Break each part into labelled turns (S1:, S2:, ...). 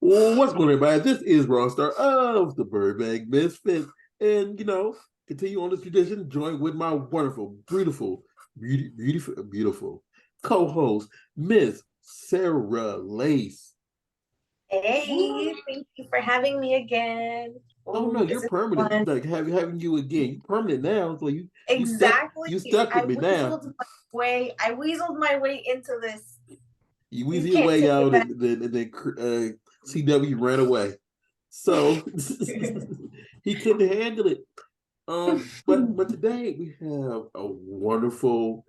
S1: Well, what's going on, everybody? This is Raw Star of the Burbank Misfits. And, continue on this tradition, join with my wonderful, beautiful co-host, Miss Sarah Lace.
S2: Hey, thank you for having me again.
S1: Oh no,
S2: Oh,
S1: you're
S2: this is
S1: permanent.
S2: fun.
S1: Like having you again. You're permanent now. So
S2: Exactly.
S1: you stuck with
S2: I
S1: me now.
S2: weaseled my way into this.
S1: You
S2: You
S1: weasel your
S2: can't
S1: way
S2: take it
S1: out
S2: back.
S1: and then CW ran away. So he couldn't handle it. But today we have a wonderful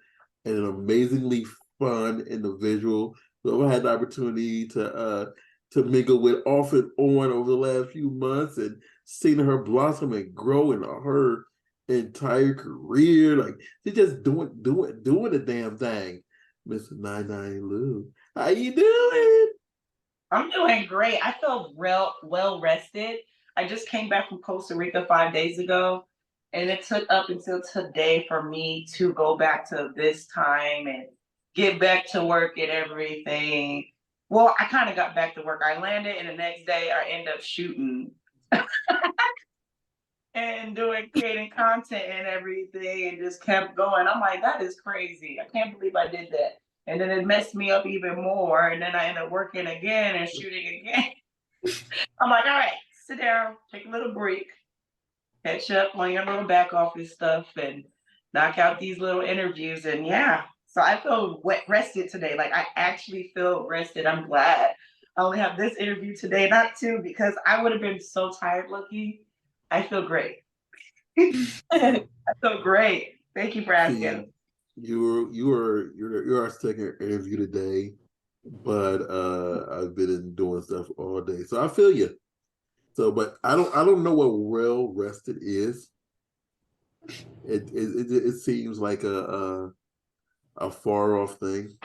S1: and an amazingly fun individual who I had the opportunity to mingle with off and on over the last few months and seeing her blossom and grow in her entire career. Like she's just doing the damn thing. Mr. Ny Lew. How you doing?
S3: I'm doing great. I feel real well rested. I just came back from Costa Rica 5 days ago, and it took up until today for me to go back to this time and get back to work and everything. Well, I kind of got back to work. I landed, and the next day I ended up shooting and doing creating content and everything, and just kept going. I'm like, that is crazy. I can't believe I did that. And then it messed me up even more. And then I ended up working again and shooting again. I'm like, all right, sit down, take a little break, catch up on your little back office stuff, and knock out these little interviews. And yeah, so I feel rested today. Like I actually feel rested. I'm glad I only have this interview today, not two, because I would have been so tired looking. I feel great. I feel great. Thank you for
S1: See,
S3: asking.
S1: you're our second interview today, but I've been doing stuff all day, so I feel you. So, but I don't know what well rested is. It seems like a far off thing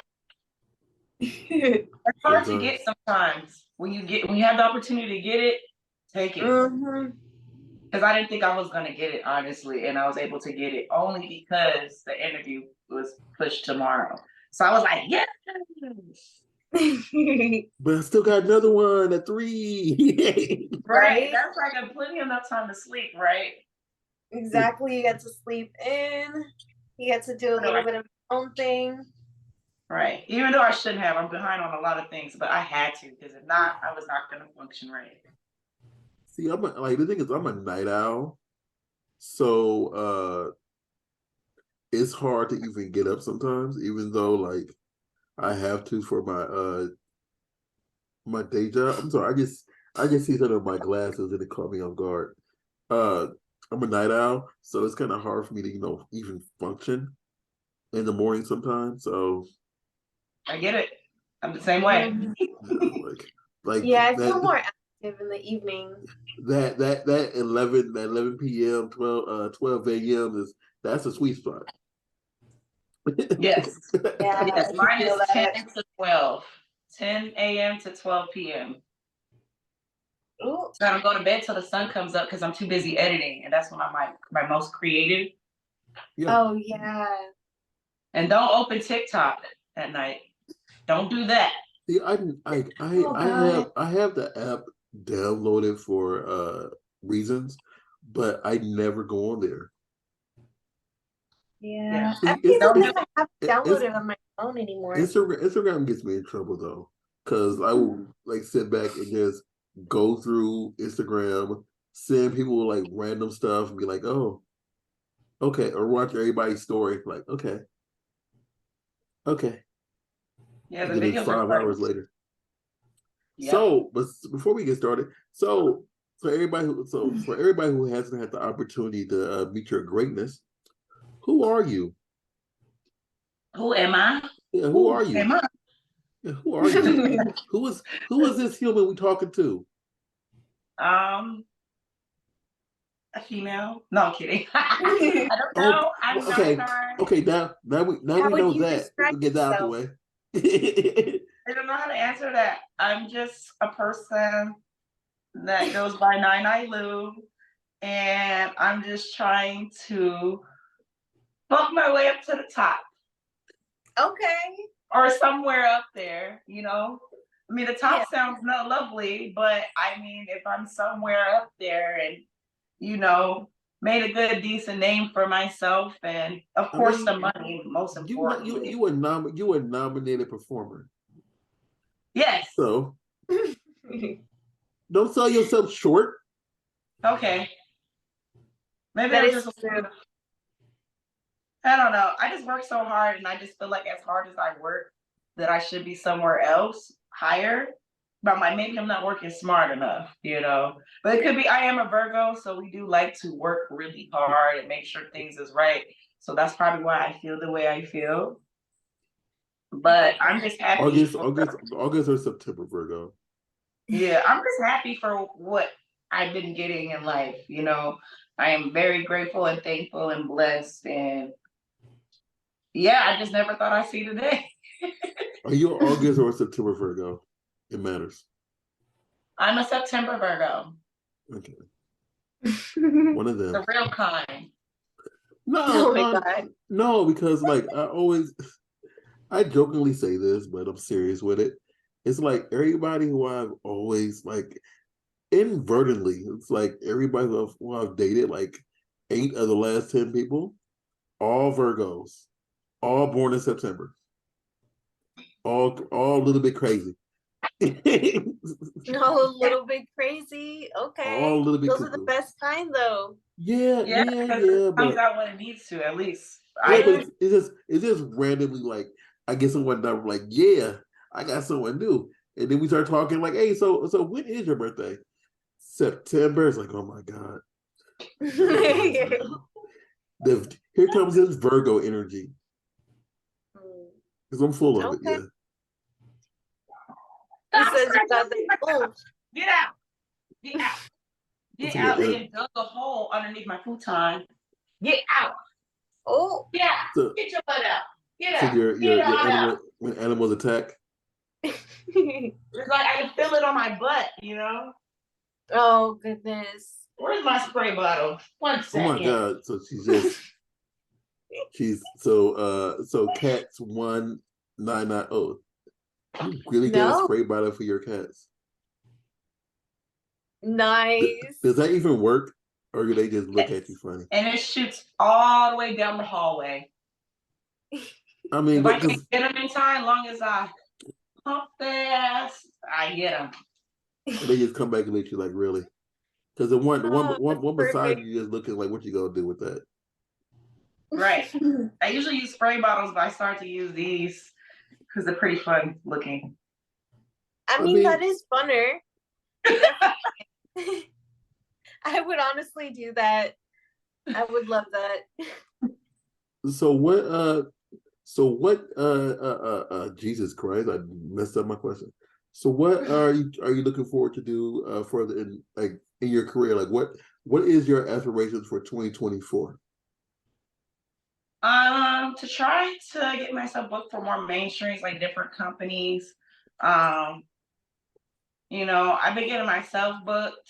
S3: It's hard to get
S1: sometimes.
S3: sometimes. When you have the opportunity to get it, take it.
S2: hmm
S3: Because I didn't think I was gonna get it, honestly, and I was able to get it only because the interview was pushed tomorrow. So I was like, yes.
S1: But I still got another one at 3.
S3: Right.
S2: Right?
S3: That's like a plenty enough time to sleep, right?
S2: Exactly. You get to sleep in. You get to do a little bit of your own thing.
S3: Right. Even though I shouldn't have, I'm behind on a lot of things, but I had to because if not, I was not going to function right.
S1: See, like the thing is, I'm a night owl, so it's hard to even get up sometimes, even though like I have to for my day job. I'm sorry, I just see under my glasses and it caught me off guard. Uh, I'm a night owl, so it's kind of hard for me to even function in the morning sometimes. So
S3: I get it. I'm the same way.
S2: Mhm.
S1: like
S2: Yeah, I feel
S1: that
S2: more active in the evening.
S1: that 11 p.m. 12 a.m. is that's a sweet spot.
S3: Yes.
S2: Yeah,
S3: Yes.
S2: I can
S3: Mine is
S2: feel
S3: 10
S2: that.
S3: to 12, 10 a.m. to 12 p.m.
S2: Ooh.
S3: So I don't go to bed till the sun comes up because I'm too busy editing, and that's when I'm my most creative.
S1: Yeah.
S2: Oh yeah.
S3: And don't open TikTok at night. Don't do that.
S1: See,
S2: Oh God.
S1: I have the app downloaded for reasons, but I never go on there.
S2: Yeah.
S3: Yeah.
S2: I
S1: See,
S2: don't even
S3: Don't do
S2: think I have it
S1: it's
S2: downloaded on my phone anymore.
S1: Instagram gets me in trouble though, because I will like sit back and just go through Instagram, send people like random stuff and be like, oh, okay, or watch everybody's story, like, okay,
S3: Yeah,
S1: and
S3: the
S1: then it's
S3: videos are
S1: 5 hours
S3: funny.
S1: later.
S3: Yep.
S1: So, but before we get started, so for everybody who hasn't had the opportunity to meet your greatness, who are you?
S3: Who am I?
S1: Yeah, who
S3: Who
S1: are you?
S3: am I?
S1: Yeah, who are you? Who is this human we talking to?
S3: Um, a female? No, I'm kidding. I don't
S1: Oh,
S3: know. I'm
S1: well, okay,
S3: 99.
S1: okay. Now
S2: How
S1: we
S2: would
S1: know
S2: you
S1: that.
S2: describe
S1: We get that out the
S2: yourself?
S1: way.
S3: I don't know how to answer that. I'm just a person that goes by Ny Lew, and I'm just trying to bump my way up to the top
S2: Okay.
S3: or somewhere up there. I mean, the top sounds not lovely, but I mean, if I'm somewhere up there and, made a good, decent name for myself, and of
S1: I
S3: course,
S1: mean,
S3: the money, most importantly.
S1: you a nominated performer.
S3: Yes.
S1: So don't sell yourself short.
S3: Okay. Maybe
S2: That
S3: I'm
S2: is
S3: just,
S2: true.
S3: I don't know. I just work so hard, and I just feel like as hard as I work, that I should be somewhere else higher. But I'm like, maybe I'm not working smart enough. But it could be I am a Virgo, so we do like to work really hard and make sure things is right. So that's probably why I feel the way I feel. But I'm just happy
S1: August,
S3: for,
S1: August, August or September, Virgo.
S3: yeah, I'm just happy for what I've been getting in life. I am very grateful and thankful and blessed. And yeah, I just never thought I'd see today.
S1: Are you an August or a September Virgo? It matters.
S3: I'm a September Virgo,
S1: Okay. One of them.
S3: the real kind.
S1: No,
S2: Oh my
S1: no,
S2: God.
S1: no, because like I jokingly say this, but I'm serious with it. It's like everybody who I've always like inadvertently, it's like everybody who I've dated, like 8 of the last 10 people, all Virgos, all born in September, all a little bit crazy.
S2: No, a little bit crazy.
S1: All a
S2: Okay.
S1: little bit
S2: Those are the
S1: cuckoo.
S2: best kind though.
S1: Yeah,
S3: Yeah, because
S1: yeah,
S3: it comes
S1: but
S3: out when it needs to, at least.
S1: yeah,
S3: I
S1: but
S2: Yeah.
S3: do.
S1: it's just randomly like I get someone that like, yeah, I got someone new. And then we start talking like, hey, so when is your birthday? September. It's like, oh my God. Here comes this Virgo energy. Because I'm full of it,
S2: Okay.
S1: yeah.
S2: He says you got the oomph.
S3: Get out. Get out.
S1: That's
S3: Get
S1: a
S3: out.
S1: good
S3: They dug a hole underneath my futon. Get out.
S2: Oh.
S3: Get out.
S1: so,
S3: Get your butt out. Get
S1: so
S3: out.
S1: your
S3: Get out.
S1: animal when animals attack.
S3: It's like I can feel it on my butt.
S2: Oh goodness.
S3: Where's my spray bottle? One
S1: Oh my
S3: second.
S1: God. So she's so cats 1990. Oh, you really get a
S2: No.
S1: spray bottle for your cats.
S2: Nice.
S1: Does that even work? Or do they just look at you funny?
S3: And it shoots all the way down the hallway.
S1: I mean,
S3: If I
S1: but
S3: can't get them in time, long as I pump their ass, I get them.
S1: they just come back and let you like really. Because the one
S2: Oh,
S1: one beside
S2: perfect.
S1: you just looking like what you gonna do with that?
S3: Right. I usually use spray bottles, but I start to use these because they're pretty fun looking.
S2: I mean, that is funner. I would honestly do that. I would love that.
S1: So what Jesus Christ, I messed up my question. So what are you looking forward to do further in your career? Like what is your aspirations for 2024?
S3: To try to get myself booked for more mainstreams, like different companies. Um, I've been getting myself booked,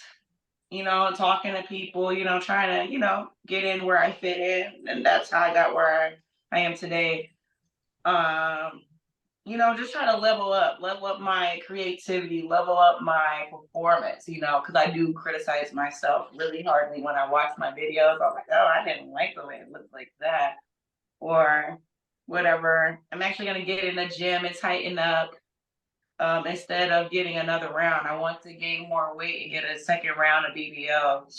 S3: talking to people, trying to, get in where I fit in. And that's how I got where I am today. Just try to level up my creativity, level up my performance, because I do criticize myself really hardly when I watch my videos. I'm like, oh, I didn't like the way it looked like that, or whatever. I'm actually going to get in the gym and tighten up. Instead of getting another round, I want to gain more weight and get a second round of BBL.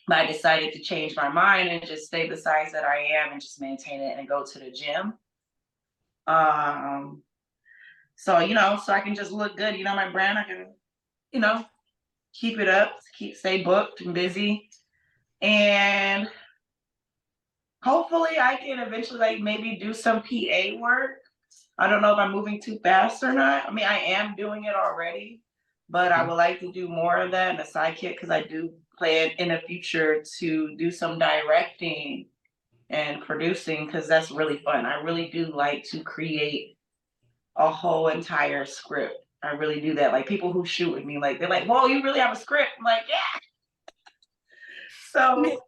S3: But I decided to change my mind and just stay the size that I am and just maintain it and go to the gym. So I can just look good. My brand, I can, keep it up, stay booked and busy. And hopefully I can eventually like maybe do some PA work. I don't know if I'm moving too fast or not. I mean, I am doing it already, but I would like to do more of that in a sidekick because I do plan in the future to do some directing and producing because that's really fun. I really do like to create a whole entire script. I really do that. Like people who shoot with me, like they're like, "Whoa, you really have a script?" I'm like, "Yeah." So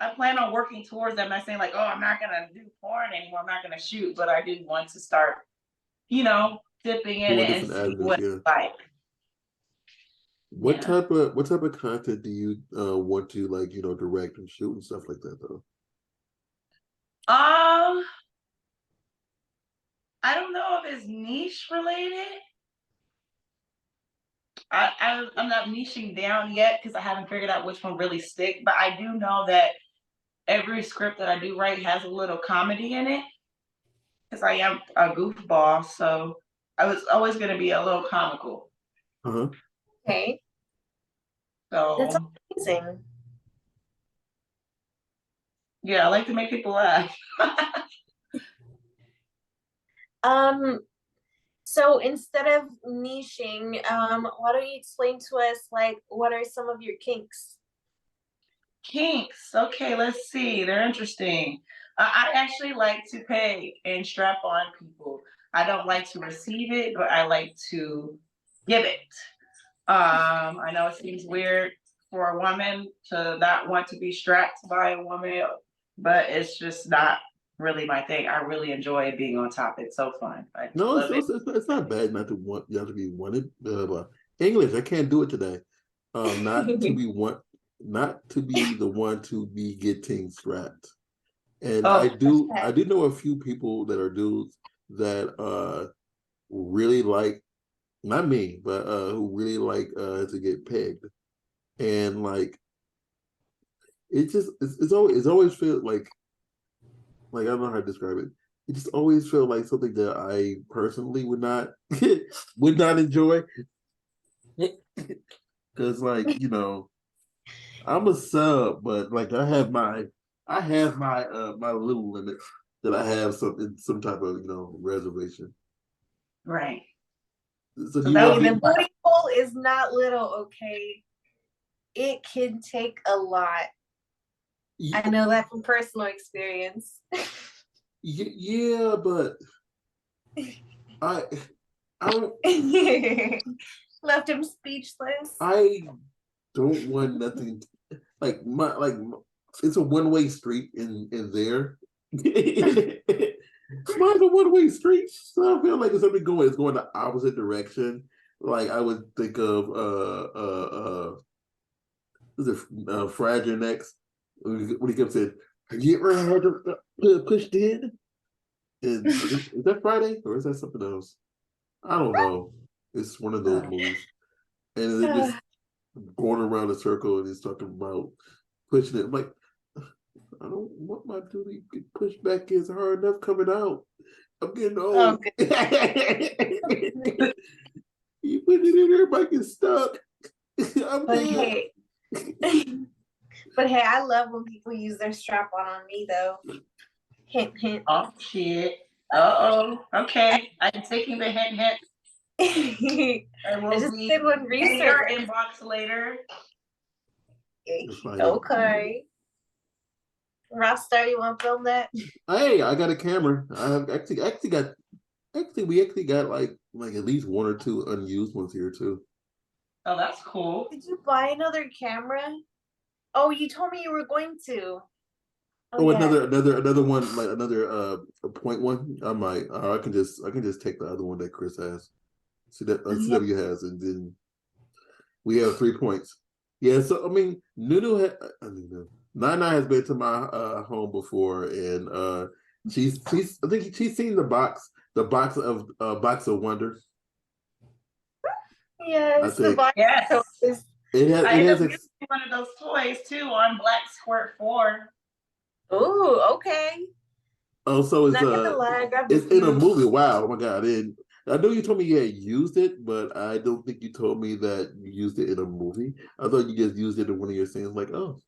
S3: I plan on working towards that. I'm not saying like, "Oh, I'm not gonna do porn anymore. I'm not gonna shoot," but I do want to start, dipping in
S1: Four
S3: it and
S1: different
S3: see
S1: avenues,
S3: what
S1: yeah.
S3: it's like.
S1: What
S3: Yeah.
S1: type of content do you want to like, direct and shoot and stuff like that though?
S3: I don't know if it's niche related. I'm not niching down yet because I haven't figured out which one really stick. But I do know that every script that I do write has a little comedy in it because I am a goofball. So I was always going to be a little comical.
S1: Uh-huh.
S2: Okay, that's
S3: So
S2: amazing.
S3: yeah, I like to make people laugh.
S2: So instead of niching, why don't you explain to us like what are some of your kinks?
S3: Kinks. Okay, let's see. They're interesting. I actually like to pay and strap on people. I don't like to receive it, but I like to give it. I know it seems weird for a woman to not want to be strapped by a woman, but it's just not really my thing. I really enjoy being on top. It's so fun. I
S1: No,
S3: love it.
S1: it's not bad not to want you have to be wanted. English, I can't do it today. Not to be not to be the one to be getting strapped. And
S3: Oh,
S1: I do know a few people that are dudes that really like, not me, but who really like to get pegged. And like it's always feel I don't know how to describe it. It just always felt like something that I personally would not would not enjoy. Because I'm a sub, but like I have my little limits that I have some type of reservation.
S3: right.
S1: So do
S3: So
S1: you
S3: that
S1: want
S3: would
S2: Hey,
S1: to
S3: be
S2: the
S1: be?
S2: booty hole is not little, okay? It can take a lot. I know that from personal experience.
S1: Yeah, but I I don't
S2: Left him speechless.
S1: I don't want nothing it's a one-way street in there. Mine's a one-way street, so I feel like if something it's going the opposite direction. Like I would think of is it Fragile Next when he kept saying, "Get ready to push in." And is that Friday or is that something else? I don't know. It's one of those movies, and they're just going around a circle and he's talking about pushing it. I'm like, I don't want my duty to get pushed back. It's hard enough coming out. I'm getting old.
S2: Okay.
S1: You put it in there, everybody gets stuck. I'm
S2: But
S1: good.
S2: hey, but hey, I love when people use their strap on me though. Hint, hint.
S3: oh shit. Uh-oh. Okay. I'm taking the hint.
S2: I
S3: I will
S2: just
S3: be
S2: did one
S3: in your
S2: research.
S3: inbox later.
S2: Okay. Rockstar, you want to film that?
S1: Hey, I got a camera. I have we actually got like at least one or two unused ones here too.
S3: Oh, that's cool.
S2: Did you buy another camera? Oh, you told me you were going to.
S1: Oh,
S2: yeah.
S1: another one, like another a point one. I might. I can just take the other one that Chris has. See that CW has, and then we have 3 points. Yeah. So I mean, Nana has been to my home before, and she's I think she's seen the box of wonders.
S2: Yes, the box.
S3: Yes.
S1: It
S3: I ended
S1: has
S3: up getting one of those toys too on Black Squirt 4.
S2: Oh, okay.
S1: Oh, so
S2: Not gonna lie, I grabbed a
S1: it's in a
S2: few.
S1: movie. Wow, oh my god! And I know you told me you had used it, but I don't think you told me that you used it in a movie. I thought you just used it in one of your scenes. Like, oh,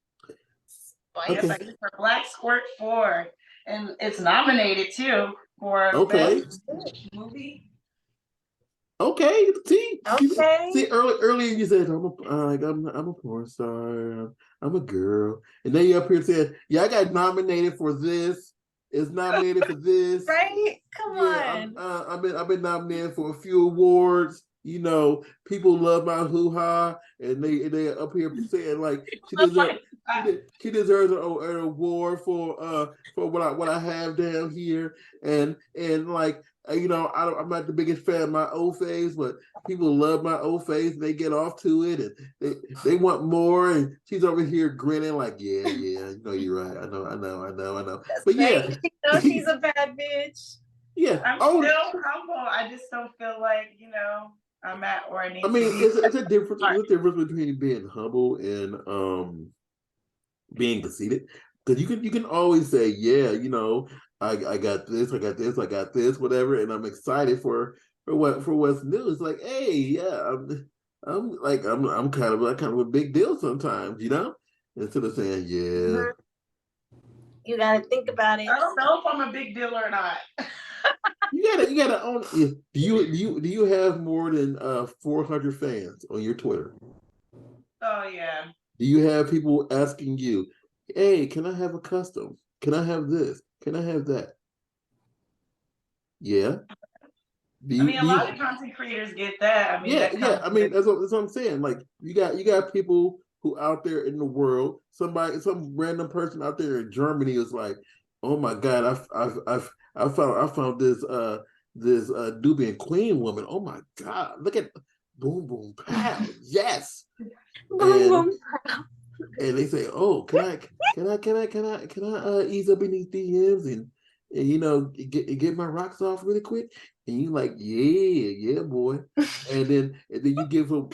S3: Yes, I
S1: okay,
S3: used for Black Squirt 4. And it's nominated too for
S1: okay,
S3: Best Movie.
S1: okay.
S2: Okay.
S1: See, earlier you said I'm a porn star. I'm a girl, and then you up here saying, yeah, I got nominated for this. It's nominated for this.
S2: Right? Come on.
S1: I've been nominated for a few awards. You know, people love my hoo ha, and they up here saying like she deserves an award for what I have down here, and like I'm not the biggest fan of my old phase, but people love my old phase and they get off to it and they want more. And she's over here grinning like, yeah, you're right. I know.
S2: That's
S1: But
S2: right.
S1: yeah,
S2: She knows she's a bad bitch.
S1: yeah.
S3: I'm still humble. I just don't feel like, I'm at where I need
S1: I mean,
S3: to be.
S1: it's a difference. There's a difference between being humble and being conceited. Because you can always say, yeah, I got this, I got this, whatever, and I'm excited for what's new. It's like, hey, yeah, I'm kind of a big deal sometimes, instead of saying, yeah.
S2: You gotta think about it.
S3: I don't know if I'm a big deal or not.
S1: You gotta own it. Do you have more than 400 fans on your Twitter?
S3: Oh yeah.
S1: Do you have people asking you, hey, can I have a custom? Can I have this? Can I have that? Yeah.
S3: I mean, a lot of content creators get that. I mean,
S1: yeah. I mean, that's what I'm saying. Like, you got people who out there in the world. Some random person out there in Germany is like, oh my God, I found this Nubian Queen woman. Oh my God, look at boom boom pow. Yes. And they say, "Oh, can I ease up in these DMs and get my rocks off really quick?" And you like, yeah, boy. And then you give him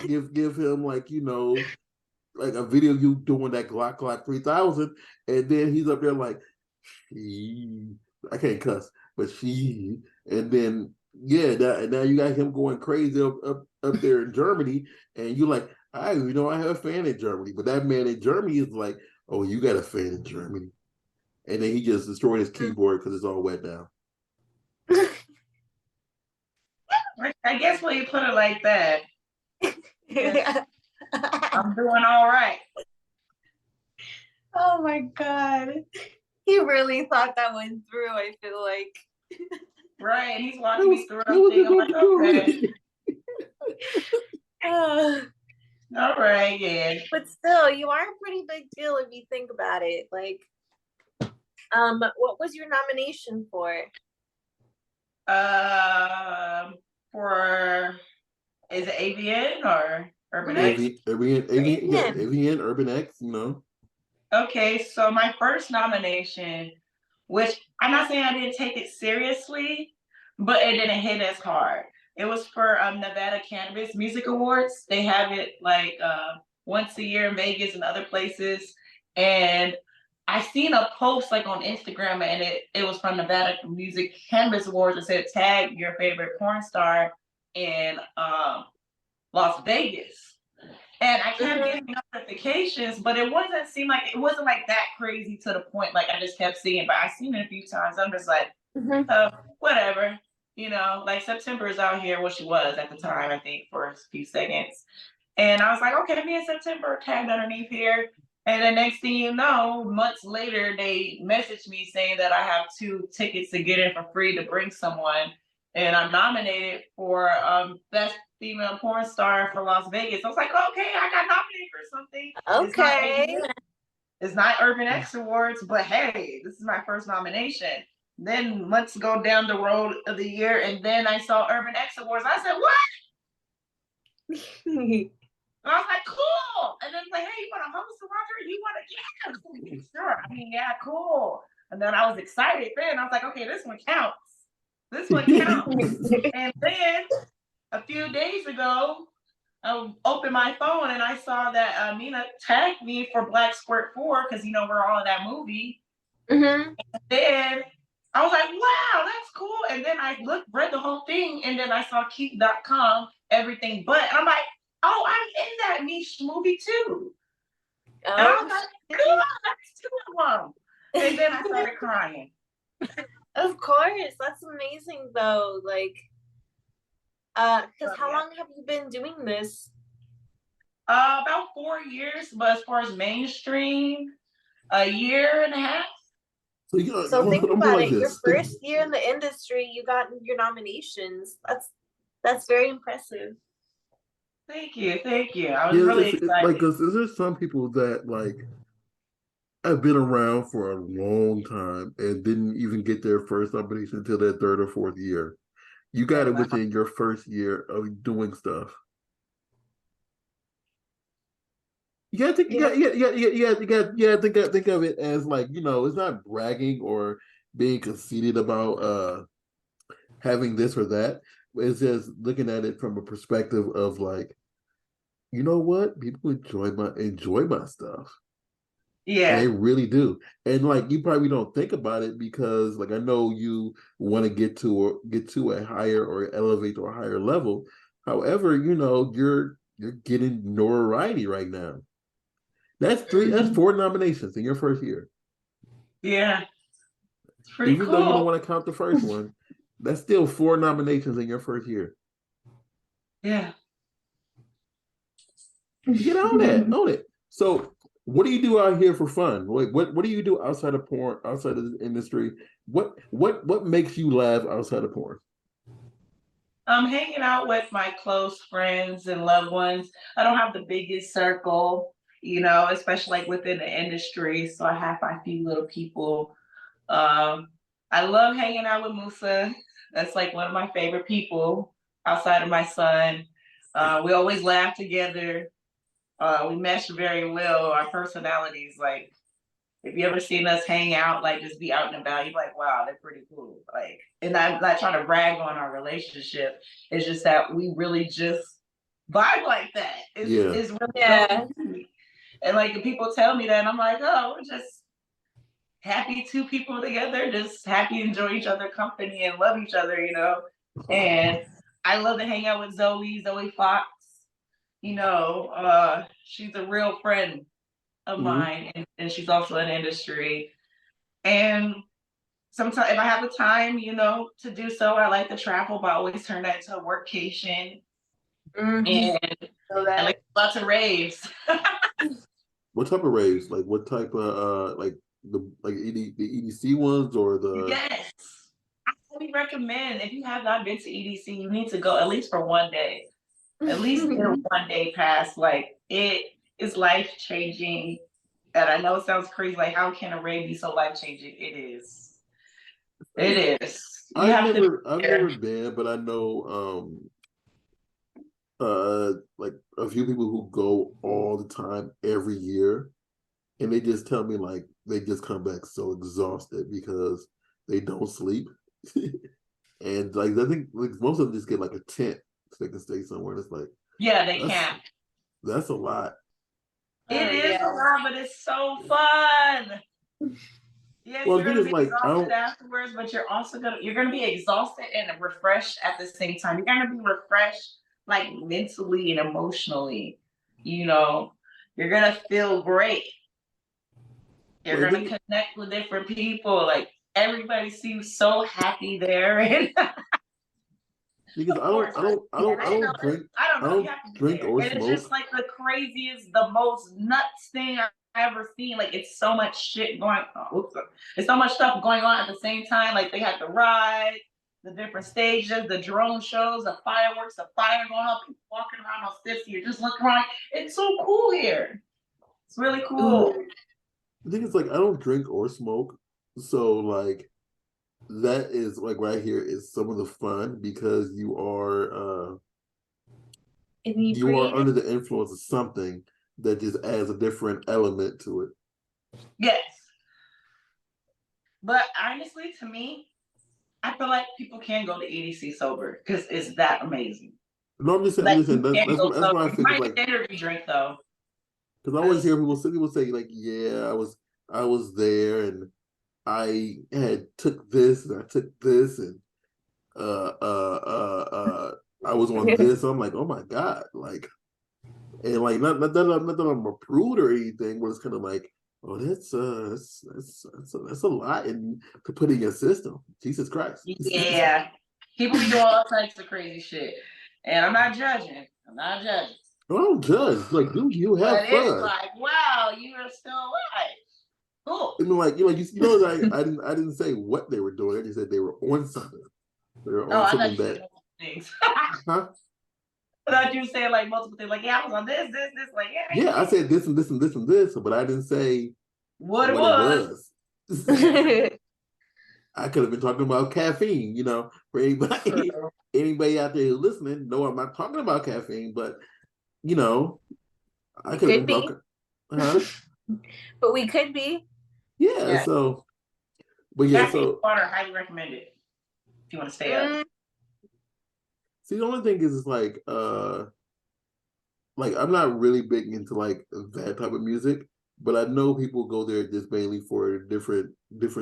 S1: like like a video you doing that Glock 3000, and then he's up there like, I can't cuss, but and then now you got him going crazy up there in Germany, and you're like, I have a fan in Germany, but that man in Germany is like, oh, you got a fan in Germany, and then he just destroyed his keyboard because it's all wet now.
S3: I guess when you put it like that, I'm doing all right.
S2: Oh my God. He really thought that one through, I feel like.
S3: Right. He's walking me through everything. I'm like, okay. All right, yeah.
S2: But still, you are a pretty big deal if you think about it. Like, what was your nomination for?
S3: Is it AVN or Urban X?
S1: AVN, Urban X,
S3: Okay, so my first nomination, which I'm not saying I didn't take it seriously, but it didn't hit as hard. It was for Nevada Cannabis Music Awards. They have it like once a year in Vegas and other places. And I seen a post like on Instagram, and it was from Nevada Music Cannabis Awards. It said tag your favorite porn star in Las Vegas. And I kept getting notifications, but it wasn't like that crazy to the point like I just kept seeing. But I seen it a few times. I'm just like, whatever. Like September is out here, what she was at the time, I think, for a few seconds. And I was like, okay, me and September are tagged underneath here. And the next thing you know, months later, they messaged me saying that I have 2 tickets to get in for free to bring someone. And I'm nominated for Best Female Porn Star for Las Vegas. I was like, okay, I got nominated for something.
S2: Okay.
S3: It's not Urban X Awards, but hey, this is my first nomination. Then months go down the road of the year, and then I saw Urban X Awards. I said, what? And I was like, cool. And then like, hey, you want to host the Roger? You want to? Yeah, sure. I mean, yeah, cool. And then I was excited. Then I was like, okay, this one counts. This one counts. And then a few days ago, I opened my phone and I saw that Mina tagged me for Black Squirt 4 because we're all in that movie. And then I was like, wow, that's cool. And then I read the whole thing, and then I saw Keep.com, everything but. And I'm like, oh, I'm in that niche movie too. And I was like, cool, that's 2 of them. And then I started crying.
S2: Of course. That's amazing though. Like, because how long have you been doing this?
S3: About 4 years, but as far as mainstream, a year and a half.
S2: So think about it. Your first year in the industry, you got your nominations. That's very impressive.
S3: Thank you. I was really excited.
S1: Like, because there's some people that like have been around for a long time and didn't even get their first nomination until their 3rd or 4th year. You got it within your first year of doing stuff. You gotta think. You gotta think of it as like, it's not bragging or being conceited about having this or that. It's just looking at it from a perspective of like, you know what? People enjoy my stuff. And they
S3: Yeah.
S1: really do. And like, you probably don't think about it because like, I know you want to get to a higher or elevate to a higher level. However, you're getting notoriety right now. That's four nominations in your first year.
S3: Yeah. It's pretty
S1: Even though you don't
S3: cool.
S1: want to count the first one, that's still four nominations in your first year.
S3: Yeah.
S1: Get on that, own it. So, what do you do out here for fun? What do you do outside of porn, outside of the industry? What makes you laugh outside of porn?
S3: I'm hanging out with my close friends and loved ones. I don't have the biggest circle, especially like within the industry. So I have my few little people. Um, I love hanging out with Musa. That's like one of my favorite people outside of my son. We always laugh together. We mesh very well. Our personalities, like, if you ever seen us hang out, like just be out and about, you're like, wow, they're pretty cool. Like, and I'm not trying to brag on our relationship. It's just that we really just vibe like that.
S1: Yeah.
S3: It's really so easy. And like, people tell me that, and I'm like, oh, we're just happy two people together, just happy to enjoy each other company and love each other. And I love to hang out with Zoe Fox. She's a real friend of
S1: Mhm.
S3: mine, and she's also in industry. And sometimes if I have the time, to do so, I like to travel, but I always turn that into a workcation. And I like lots of raves.
S1: What type of raves? Like what type of like the EDC ones or the
S3: Yes. I highly recommend, if you have not been to EDC, you need to go at least for one day. At least get a 1 day pass. Like, it is life changing. And I know it sounds crazy. Like, how can a rave be so life changing? It is. It is. You have to be
S1: I've
S3: there.
S1: never been, but I know like a few people who go all the time every year, and they just tell me like they just come back so exhausted because they don't sleep. And like I think like most of them just get like a tent so they can stay somewhere. And it's like
S3: Yeah, they
S1: that's
S3: can't.
S1: that's a lot.
S3: It is a lot, but it's so fun. Yes,
S1: Well, the
S3: you're
S1: thing
S3: gonna
S1: is
S3: be
S1: like I
S3: exhausted
S1: don't.
S3: afterwards, but you're gonna be exhausted and refreshed at the same time. You're gonna be refreshed like mentally and emotionally. You know, you're gonna feel great. You're
S1: Well, the
S3: gonna
S1: thing
S3: connect with different people. Like, everybody seems so happy there. And
S1: because
S3: of course,
S1: I don't drink
S3: I don't
S1: I
S3: know. You
S1: don't
S3: have to be
S1: drink
S3: there,
S1: or
S3: and it's just
S1: smoke.
S3: like the craziest, the most nuts thing I've ever seen. Like, it's so much shit going on. Oops, it's so much stuff going on at the same time. Like, they had the ride, the different stages, the drone shows, the fireworks, the fire going up, people walking around on steps. You're just looking around. It's so cool here. It's really cool.
S1: The thing is like I don't drink or smoke, so like that is like right here is some of the fun because you are under the influence of something that just adds a different element to it.
S3: Yes, but honestly, to me, I feel like people can go to EDC sober because it's that amazing.
S1: No, I'm
S3: Like,
S1: just saying
S3: you can't go
S1: that's why I
S3: sober. You
S1: figured
S3: might
S1: like
S3: get energy drink though,
S1: because I always
S3: because
S1: hear people say like, yeah, I was there and I had took this and I took this and uh uh uh uh I was on this. I'm like, oh my God. Like and like not that I'm a prude or anything, but it's kind of like, oh, that's a lot to put in your system. Jesus Christ.
S3: yeah, people be doing all types of crazy shit, and I'm not judging. I'm not judging,
S1: I don't judge. Like, do you
S3: but
S1: have
S3: it's
S1: fun?
S3: like, wow, you are still alive. Cool.
S1: I mean, I didn't say what they were doing. I just said they were on something. They were
S3: Oh,
S1: on
S3: I thought
S1: something
S3: you said
S1: that,
S3: multiple things.
S1: huh?
S3: I thought you were saying like multiple things. Like, yeah, I was on this. Like,
S1: Yeah, I
S3: yeah,
S1: said this and this and this and this, but I didn't say
S3: what it
S1: what it
S3: was.
S1: was.
S3: Yeah.
S1: I could have been talking about caffeine, for anybody out there who's listening, no, I'm not talking about caffeine, but you know, I
S2: We
S1: could have
S2: could
S1: been
S2: be.
S1: talking, huh?
S2: But we could be.
S1: Yeah,
S3: Yeah.
S1: so but yeah,
S3: Caffeine
S1: so
S3: water, highly recommended if you want to stay up.
S1: see the only thing is like I'm not really big into like that type of music, but I know people go there just mainly for different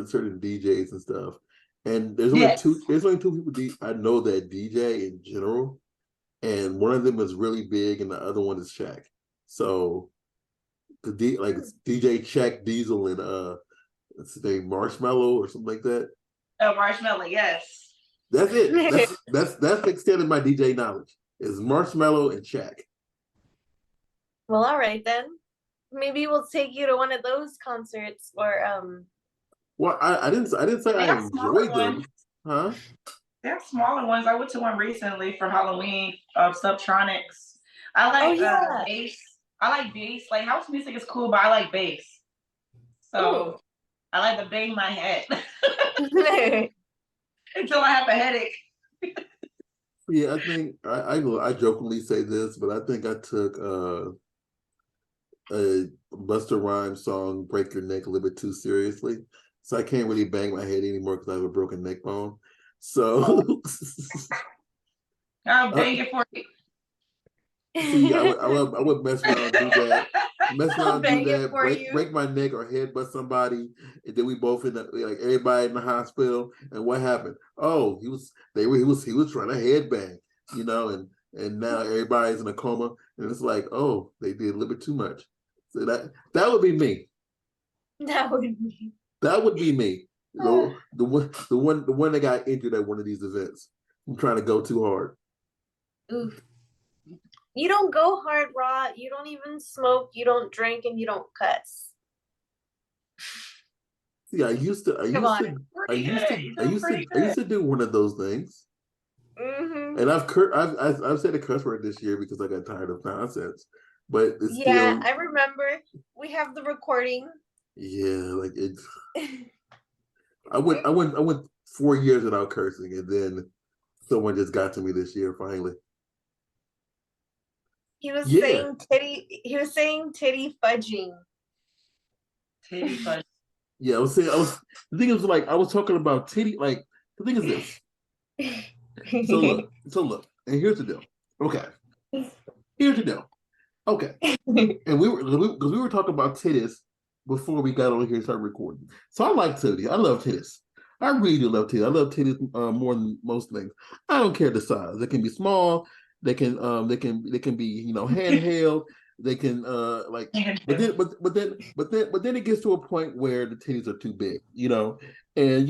S1: certain DJs and stuff. And
S3: Yes.
S1: there's only two people I know that DJ in general, and one of them is really big, and the other one is Shaq. So it's DJ Shaq Diesel and what's his name, Marshmallow or something like that.
S3: Oh, Marshmallow, yes.
S1: That's it. That's the extent of my DJ knowledge is Marshmallow and Shaq.
S2: Well, all right then. Maybe we'll take you to one of those concerts, or
S1: Well, I didn't say
S3: They
S1: I
S3: have smaller
S1: enjoyed them,
S3: ones.
S1: huh?
S3: They have smaller ones. I went to one recently for Halloween of Subtronics. I
S2: oh
S3: like
S2: yeah.
S3: bass. I like bass. Like house music is cool, but I like bass. So I like to bang my head until I have a headache.
S1: Yeah, I think I jokingly say this, but I think I took a Busta Rhymes song "Break Your Neck" a little bit too seriously, so I can't really bang my head anymore because I have a broken neck bone. So
S3: I'll bang it for you.
S1: see, I would mess around, do that, break my neck or headbutt somebody, and then we both like everybody in the hospital. And what happened? Oh, he was trying to headbang, and now everybody's in a coma, and it's like, oh, they did a little bit too much. So that would be me.
S2: That would be.
S1: That would be me. The one that got injured at one of these events. I'm trying to go too hard.
S2: Oof. You don't go hard, Raw. You don't even smoke. You don't drink, and you don't cuss.
S1: See, I used to do one of those things.
S2: Mm-hmm.
S1: And I've said a cuss word this year because I got tired of nonsense. But it's
S2: yeah,
S1: still,
S2: I remember. We have the recording.
S1: Yeah, like it's. I went 4 years without cursing, and then someone just got to me this year finally.
S2: He was saying titty. He was saying titty fudging.
S3: Titty fudging.
S1: Yeah, the thing is, like, I was talking about titty. Like, the thing is this. So look, and here's the deal. Okay, here's the deal. Okay, and we were talking about titties before we got on here and started recording. So I like titties. I love titties. I really do love titties. I love titties more than most things. I don't care the size. They can be small. They can be handheld. They can but then it gets to a point where the titties are too big, and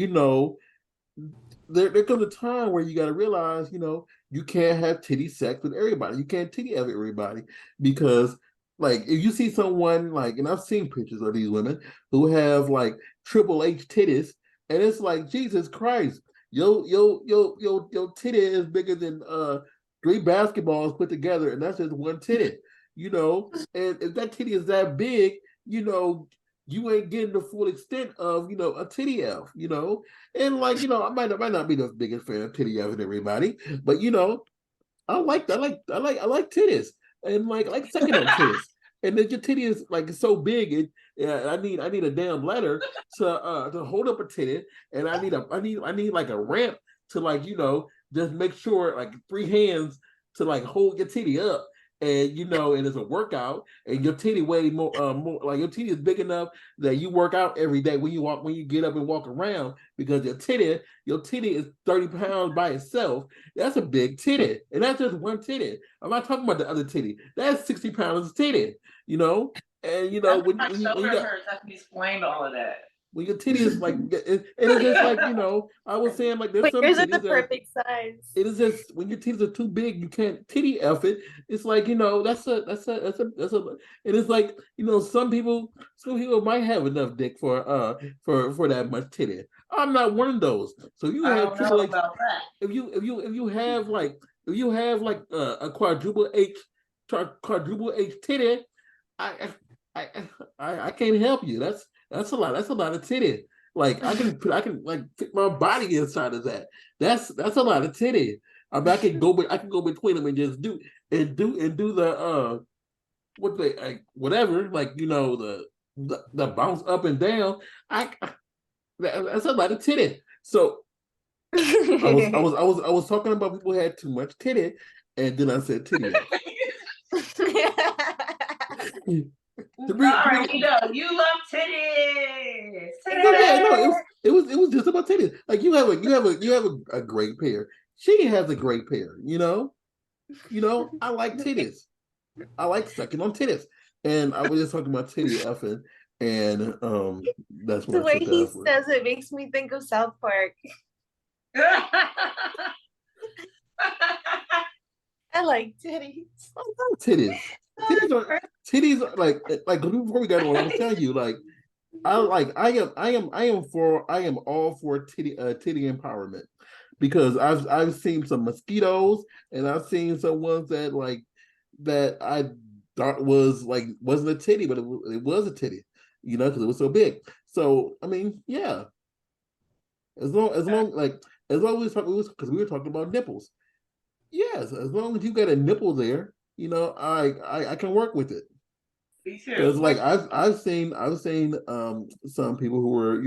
S1: there comes a time where you got to realize, you can't have titty sex with everybody. You can't titty have everybody because, like, if you see someone like, and I've seen pictures of these women who have like Triple H titties, and it's like, Jesus Christ, your titty is bigger than 3 basketballs put together, and that's just one titty, And if that titty is that big, you ain't getting the full extent of a titty elf, and like I might not be the biggest fan of titty elf and everybody, but I like titties, and like I like sucking on titties, and then your titty is like so big, I need a damn ladder to hold up a titty, and I need like a ramp to like just make sure like 3 hands to like hold your titty up. And and it's a workout, and your titty way more like your titty is big enough that you work out every day when you get up and walk around, because your titty is 30 pounds by itself. That's a big titty, and that's just one titty. I'm not talking about the other titty. That's 60 pounds of titty, and when you got,
S3: I can explain all of that.
S1: When your titty is like, and it's just like, I was saying, like, there's some
S2: yours
S1: titties
S2: are the perfect size.
S1: It is just when your titties are too big, you can't titty F it. It's like, that's a, and it's like, some people might have enough dick for that much titty. I'm not one of those. So you have Triple H. If you have like a quadruple H titty, I can't help you. That's a lot of titty. Like I can like fit my body inside of that. That's a lot of titty. I mean, I can go between them and just do the what they like whatever, like the bounce up and down. That's a lot of titty. So I was talking about people who had too much titty, and then I said titty.
S3: Sorry, you love titties.
S1: Yeah, no, it was just about titties. Like you have a great pair. She has a great pair. I like titties. I like sucking on titties. And I was just talking about titty effing, and that's
S2: The
S1: what I
S2: way
S1: said
S2: he
S1: that for.
S2: says it makes me think of South Park. I like titties.
S1: I love titties. Titties are like before we got on. I was telling you like I am all for titty empowerment because I've seen some mosquitoes and I've seen some ones that I thought wasn't a titty, but it was a titty, because it was so big. So I mean, yeah, as long as because we were talking about nipples. Yes, as long as you got a nipple there, I can work with it.
S3: Me
S1: Because
S3: too.
S1: like I've seen some people who were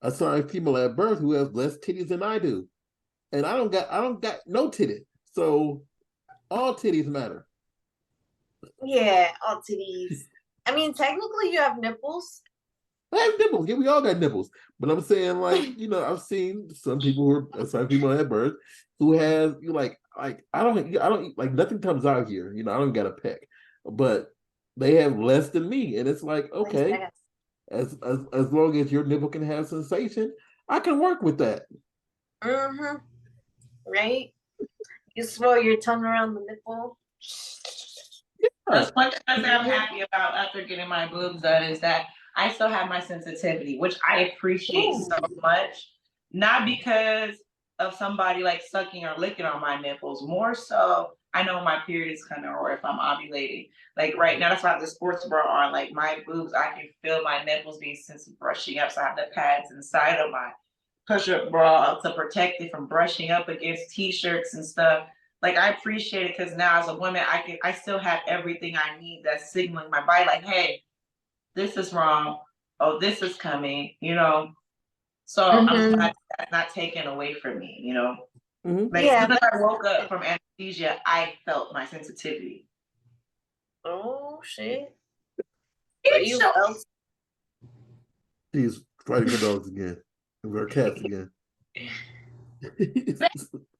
S1: assigned female at birth who have less titties than I do, and I don't got no titty, so all titties matter.
S2: Yeah, all titties. I mean, technically, you have nipples.
S1: I have nipples. Yeah, we all got nipples. But I'm saying, I've seen some people who are assigned female at birth who have I don't like nothing comes out here. I don't got a peck, but they have less than me, and it's like okay, as long as your nipple can have sensation, I can work with that.
S2: Mm-hmm. Right? You swirl your tongue around the nipple.
S3: That's one thing I'm happy about after getting my boobs done is that I still have my sensitivity, which I appreciate so much. Not because of somebody like sucking or licking on my nipples, more so I know my period is coming or if I'm ovulating. Like right now, that's why I have the sports bra on. Like my boobs, I can feel my nipples being sensitive brushing up. So I have the pads inside of my push-up bra to protect it from brushing up against t-shirts and stuff. Like I appreciate it because now as a woman, I still have everything I need that's signaling my body, like, hey, this is wrong. Oh, this is coming. So I'm glad that's not taken away from me. Like as soon as I woke up from anesthesia, I felt my sensitivity.
S2: Oh shit.
S3: You felt
S1: She's fighting her dogs again. And her cats again.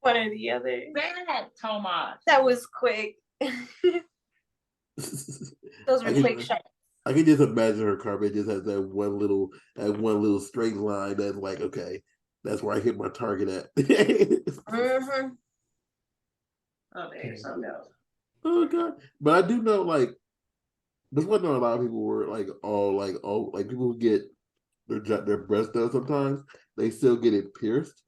S2: One or the other.
S3: bad, Thomas.
S2: That was quick. Those were quick shots.
S1: I can just imagine her carpet just has that one little straight line that's like, okay, that's where I hit my target at.
S2: Mm-hmm.
S3: Oh, there's something else.
S1: Oh god. But I do know there's one thing a lot of people were all people who get their breast done sometimes, they still get it pierced.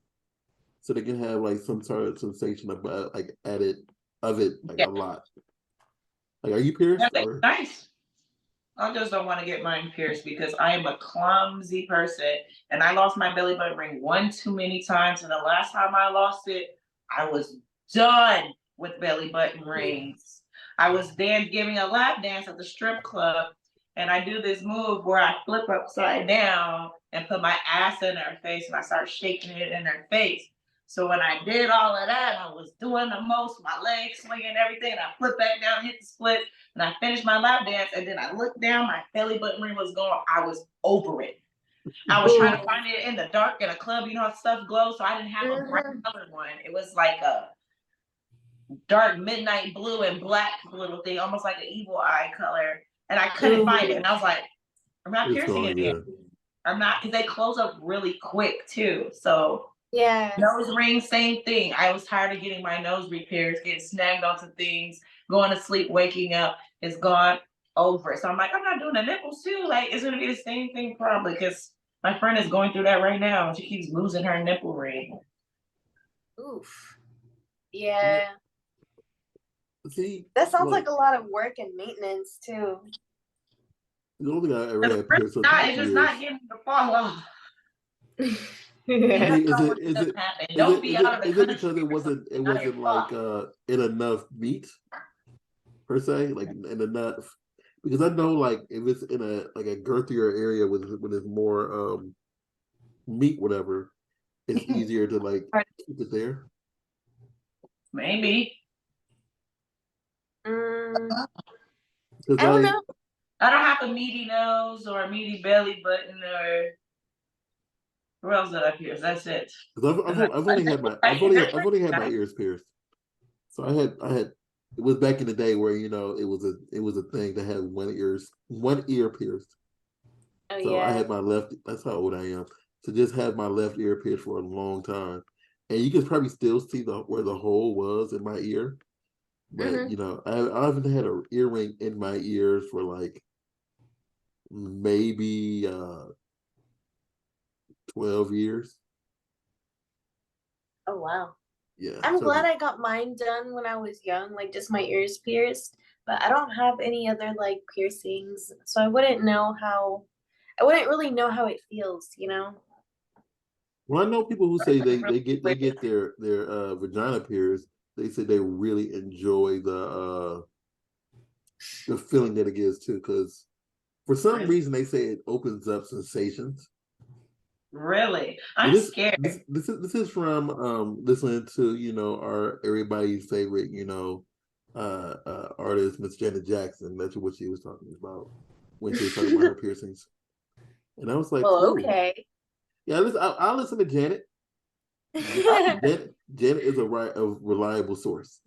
S1: So they can have some sort of sensation about added of it a lot. Like, are you pierced?
S3: That's nice. I just don't want to get mine pierced because I am a clumsy person and I lost my belly button ring one too many times. And the last time I lost it, I was done with belly button rings. I was then giving a lap dance at the strip club and I do this move where I flip upside down and put my ass in her face and I start shaking it in her face. So when I did all of that, I was doing the most, my legs swinging, everything. And I flipped back down, hit the split, and I finished my lap dance. And then I looked down, my belly button ring was gone. I was over it. I was trying to find it in the dark in a club. You know how stuff glows? So I didn't have a bright colored one. It was like a dark midnight blue and black little thing, almost like an evil eye color. And I couldn't find it. And I was like, I'm not piercing it again. I'm not, because they close up really quick too. So
S2: yeah,
S3: nose ring, same thing. I was tired of getting my nose repairs, getting snagged onto things, going to sleep, waking up. It's gone over. So I'm like, I'm not doing the nipples too. Like, it's gonna be the same thing probably because my friend is going through that right now and she keeps losing her nipple ring.
S2: Oof. Yeah.
S1: See,
S2: that sounds like a lot of work and maintenance too.
S1: The only thing I ever had
S3: pierced up. It's just not getting to fall off. You
S1: I
S2: Yeah.
S3: never
S1: mean,
S3: know what could happen. Don't be out of the
S1: is it
S3: country
S1: because it
S3: or
S1: wasn't
S3: something. Now you're
S1: like
S3: fucked.
S1: in enough meat per se, like in enough, because I know like if it's in a like a girthier area with when there's more meat, whatever, it's easier to like keep it there.
S3: Maybe.
S2: Mm,
S1: Because
S2: I don't
S1: I
S2: know.
S3: I don't have a meaty nose or a meaty belly button or where else did I pierce? That's it.
S1: because I've only had my I've only had my ears pierced. So I had it was back in the day where it was a thing to have one ear pierced.
S2: Oh
S1: So I
S2: yeah.
S1: had my left. That's how old I am. To just have my left ear pierced for a long time, and you can probably still see the where the hole was in my ear. But
S2: Hmm.
S1: I haven't had an earring in my ears for like maybe 12 years.
S2: Oh wow.
S1: Yeah.
S2: I'm
S1: So
S2: glad I got mine done when I was young, like just my ears pierced. But I don't have any other like piercings, so I wouldn't really know how it feels, you know?
S1: well, I know people who say
S3: Really
S1: they
S3: weird.
S1: get their vagina pierced. They say they really enjoy the feeling that it gives too, because for some
S3: Really?
S1: reason they say it opens up sensations.
S3: Really?
S1: But
S3: I'm scared.
S1: this is from listening to our everybody's favorite artist Miss Janet Jackson. That's what she was talking about when she was talking about her piercings, and I was like,
S2: Well,
S1: cool.
S2: okay.
S1: Yeah, I'll listen to Janet. Janet is a reliable source.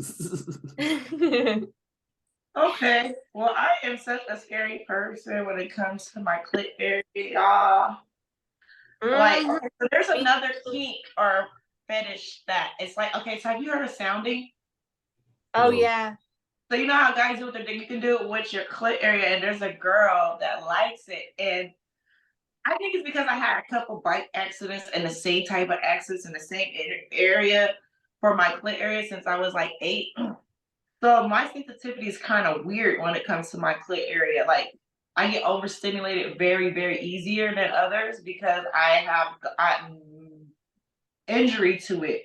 S3: Okay. Well, I am such a scary person when it comes to my clit area. Like,
S2: Mhm.
S3: okay, so there's
S2: Me
S3: another
S2: too.
S3: kink or fetish that it's like, okay, so have you heard of sounding?
S2: Oh
S1: No,
S2: yeah.
S3: So you know how guys do with their dick, you can do it with your clit area, and there's a girl that likes it. And I think it's because I had a couple bike accidents and the same type of accidents in the same area for my clit area since I was like 8. So my sensitivity is kind of weird when it comes to my clit area. Like I get overstimulated very, very easier than others because I have gotten injury to it.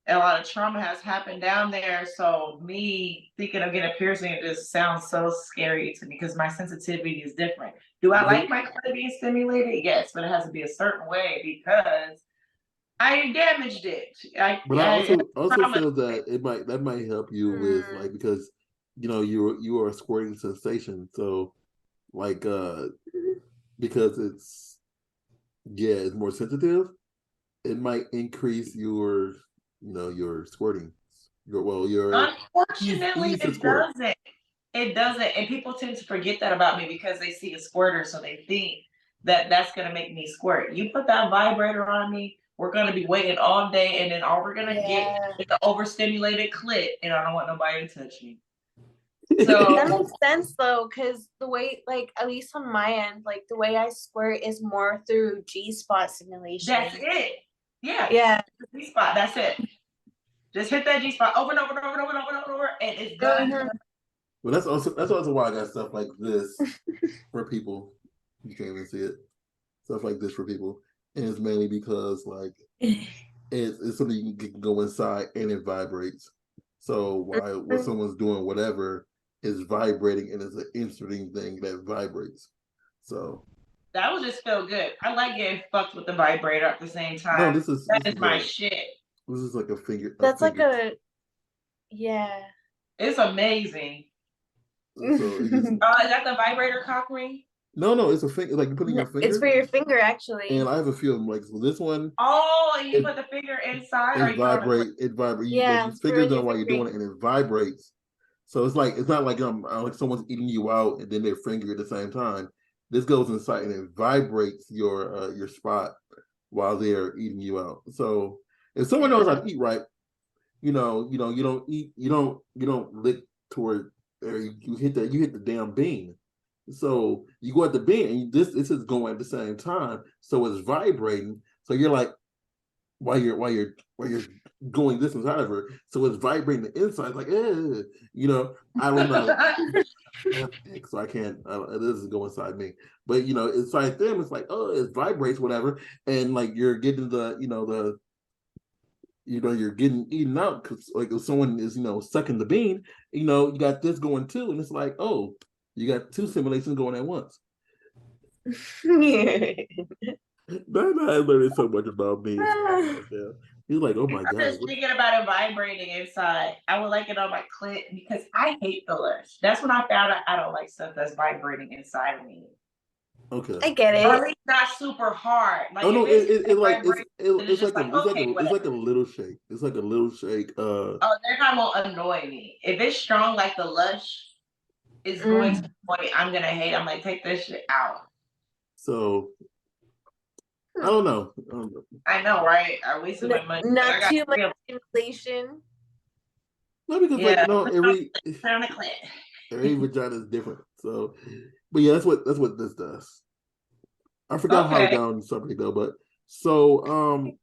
S3: And a lot of trauma has happened down there. So me thinking of getting a piercing, it just sounds so scary to me because my sensitivity is different. Do I like my clit being stimulated? Yes, but it has to be a certain way because I damaged it.
S1: but
S3: I
S1: also
S3: trauma.
S1: feel that that might help you with
S2: Mm.
S1: like because you are a squirting sensation, so like because it's more sensitive, it might increase your squirting, your
S3: Unfortunately,
S1: ease to
S3: it
S1: squirt.
S3: doesn't. It doesn't. And people tend to forget that about me because they see a squirter, so they think that that's going to make me squirt. You put that vibrator on me, we're going to be waiting all day, and then all we're going to get
S2: Yeah.
S3: is the overstimulated clit, and I don't want nobody to touch me.
S2: That
S3: So
S2: makes sense though, because the way, like, at least on my end, like the way I squirt is more through G-spot
S3: that's
S2: stimulation.
S3: it. Yeah,
S2: Yeah.
S3: G spot. That's it. Just hit that G spot over and over and over and over and over and over, and it's done.
S2: Mhm.
S1: Well, that's also why I got stuff like this for people. You can't even see it. Stuff like this for people, and it's mainly because like it's something you can go inside and it vibrates. So while what someone's doing whatever is vibrating and it's an interesting thing that vibrates. So
S3: That would just feel good. I like getting fucked with the vibrator at the same
S1: no,
S3: time. That is my shit.
S1: this is like a
S2: That's like
S1: finger.
S2: yeah.
S3: It's amazing.
S1: So it just
S3: Is that the vibrator cock ring?
S1: no, it's a finger like you put in your
S2: It's for
S1: finger,
S2: your finger,
S1: and
S2: actually.
S1: I have a feeling like so this one
S3: Oh, and you
S1: it
S3: put the finger inside, or you put on the clip?
S1: it vibrates.
S2: Yeah,
S1: Your
S2: for
S1: fingers
S2: your
S1: on while you're
S2: finger.
S1: doing it, and it vibrates. So it's not like someone's eating you out and then their finger at the same time. This goes inside and it vibrates your spot while they're eating you out. So if someone knows how to eat right, you don't eat you don't lick toward or you hit the damn bean. So you go at the bean and this is going at the same time. So it's vibrating. So you're like while you're going this inside of her. So it's vibrating the inside, like, I don't know. have dick, so I can't. This is go inside me. But inside them, it's like, oh, it vibrates, whatever, and like you're getting you're getting eaten out because like if someone is sucking the bean, you got this going too, and it's like, oh, you got two simulations going at once. I learned so much about me. He's like, oh my
S3: I'm
S1: god.
S3: just thinking about it vibrating inside. I would like it on my clit because I hate the lush. That's when I found out I don't like stuff that's vibrating inside of me.
S1: Okay.
S2: I get
S3: Or
S2: it.
S3: at least not super hard. Like
S1: Oh no,
S3: if
S1: it's like
S3: okay,
S1: it's like a little shake. It's like a little shake.
S3: oh, then I won't annoy me. If it's strong like the lush is going to annoy me, I'm gonna hate. I'm like, take this shit out.
S1: So I don't know.
S3: I know, right? I wasted my money.
S2: Not too much stimulation.
S1: No, because every vagina is different. So, but yeah, that's what this does. I forgot how I got on the subject though, but so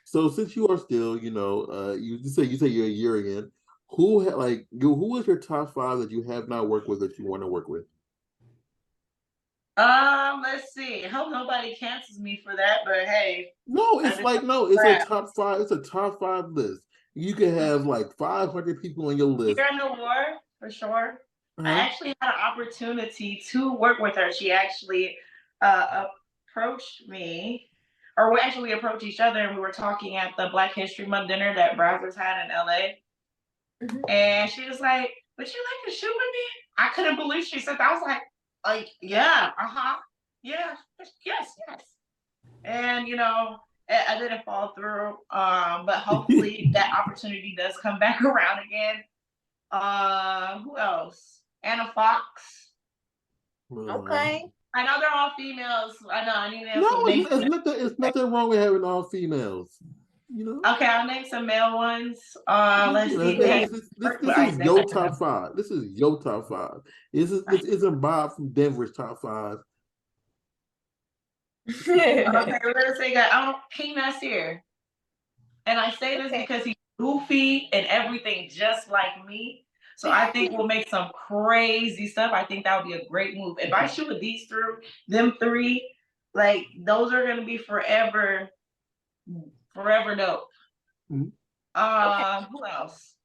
S1: so since you are still, you say you're a year in, who is your top 5 that you have not worked with that you want to work with?
S3: Let's see. I hope nobody cancels me for that, but hey.
S1: It's a top 5. It's a top 5 list. You can have like 500 people on your list.
S3: You're in the war for sure. I actually had an opportunity to work with her. She actually approached me, or we approached each other, and we were talking at the Black History Month dinner that Brazzers had in LA. And she was like, "Would you like to shoot with me?" I couldn't believe she said that. I was like, yeah, yeah, yes. And I didn't fall through. But hopefully that opportunity does come back around again. Who else? Anna Fox.
S2: Okay.
S3: I know they're all females. I know I need to have some names.
S1: It's nothing wrong with having all females.
S3: Okay, I'll name some male ones. Let's see.
S1: This is your top 5. This is your top 5. This isn't Bob from Denver's top 5.
S3: Okay, we're gonna say that. King Nasir. And I say this because he's goofy and everything just like me. So I think we'll make some crazy stuff. I think that would be a great move. If I shoot with them 3, like those are gonna be forever dope. Who else?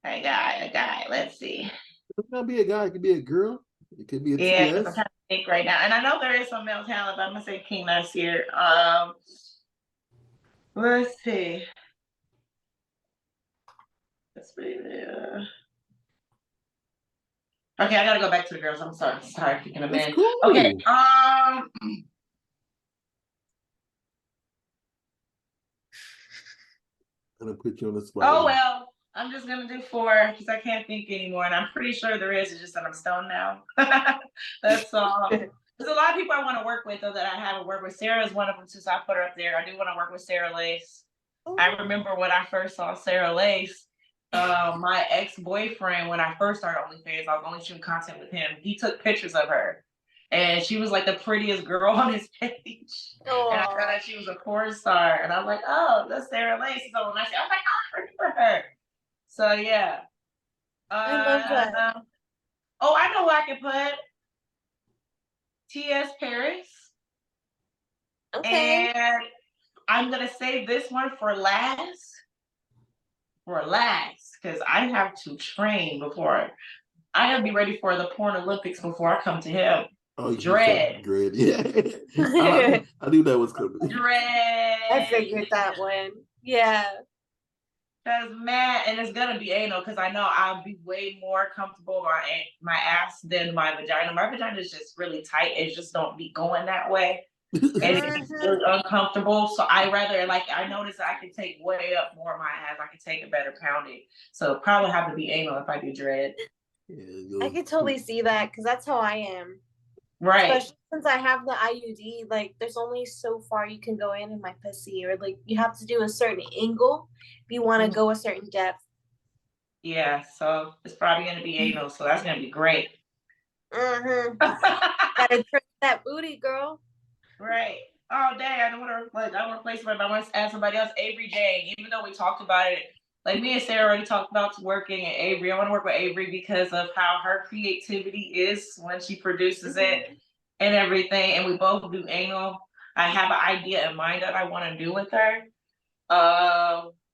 S3: A guy. Let's see.
S1: It's not be a guy. It could be a girl. It could be a
S3: TS.
S1: I'm
S3: trying to think right now, and I know there is some male talent, but I'm gonna say King Nasir. Let's see. Okay, I gotta go back to the girls. I'm sorry, picking a man.
S1: Cool.
S3: Okay.
S1: I'm gonna put you on the spot.
S3: Oh well, I'm just gonna do 4 because I can't think anymore, and I'm pretty sure there is. It's just that I'm stoned now. That's all. There's a lot of people I want to work with though that I haven't worked with. Sarah is one of them since I put her up there. I do want to work with Sarah Lace. I remember when I first saw Sarah Lace. My ex-boyfriend, when I first started OnlyFans, I was only shooting content with him. He took pictures of her, and she was like the prettiest girl on his page. Aww. And I found out she was a porn star, and I was like, "Oh, that's Sarah Lace." So when I was like, "Oh, I remember her." So yeah.
S2: I love that.
S3: Oh, I know who I can put. T.S. Paris.
S2: Okay.
S3: And I'm gonna save this one for last. Because I have to train before I gotta be ready for the porn Olympics before I come to him.
S1: Oh,
S3: Dread.
S1: Yeah. I knew that was coming.
S3: Dread.
S2: I figured that one. Yeah.
S3: Because and it's gonna be anal because I know I'll be way more comfortable my ass than my vagina. My vagina is just really tight. It just don't be going that way. And it's really uncomfortable. So I rather I notice I can take way up more of my ass. I can take a better pounding. So probably have to be anal if I do dread.
S1: Yeah,
S2: I could totally see that because that's how I am.
S3: Right.
S2: Especially since I have the IUD, there's only so far you can go in my pussy, or you have to do a certain angle if you want to go a certain depth.
S3: Yeah, so it's probably gonna be anal, so that's gonna be great.
S2: Gotta trick that booty, girl.
S3: Right. oh dang, I don't want to like I want to play somebody, but I want to add somebody else, Avery Jane. Even though we talked about it, like me and Sarah already talked about working at Avery. I want to work with Avery because of how her creativity is when she produces it and everything. And we both do anal. I have an idea in mind that I want to do with her.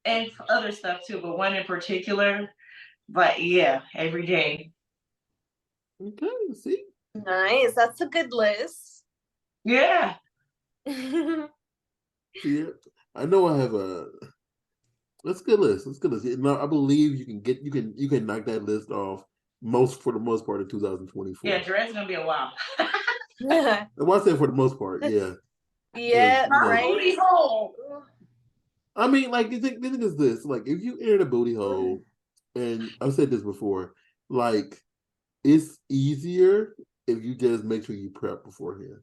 S3: And other stuff too, but one in particular. But yeah, Avery Jane.
S1: Okay, see,
S2: Nice. That's a good list.
S3: Yeah.
S1: see, I know I have a. That's a good list. That's a good list. No, I believe you can knock that list off for the most part in 2024.
S3: Yeah, Dread's gonna be a while.
S2: Yeah,
S1: Well, I say for the most part, yeah.
S2: yeah,
S1: You know,
S2: right.
S3: Booty hole.
S1: I mean, like the thing is this: like, if you enter the booty hole, and I've said this before, like it's easier if you just make sure you prep beforehand.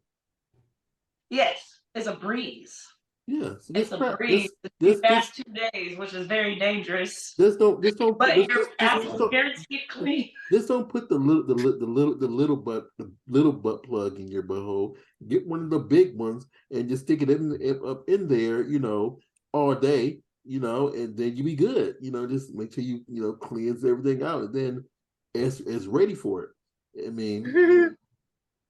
S3: Yes, it's a breeze.
S1: Yeah, so
S3: It's
S1: just
S3: a
S1: prep.
S3: breeze. You fast 2 days, which is very dangerous. But your ass is guaranteed clean.
S1: just don't put the little butt plug in your butthole. Get one of the big ones and just stick it up in there, all day, and then you be good. Just make sure you cleanse everything out, and then it's ready for it. I mean,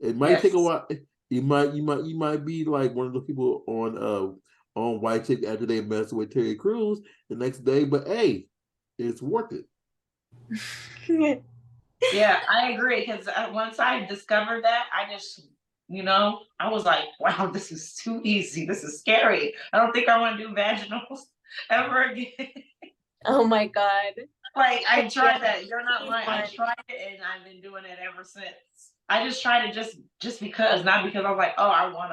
S1: it might take a while. You might be like one of the people on White Chick after they mess with Terry Crews the next day, but hey, it's worth it.
S3: Yeah, I agree. Because once I discovered that, I just, I was like, wow, this is too easy. This is scary. I don't think I want to do vaginals ever again.
S2: Oh my God.
S3: Like, I tried that. You're not
S2: It's
S3: lying. I
S2: fun.
S3: tried it and I've been doing it ever since. I just tried it just because, not because I was like, oh, I want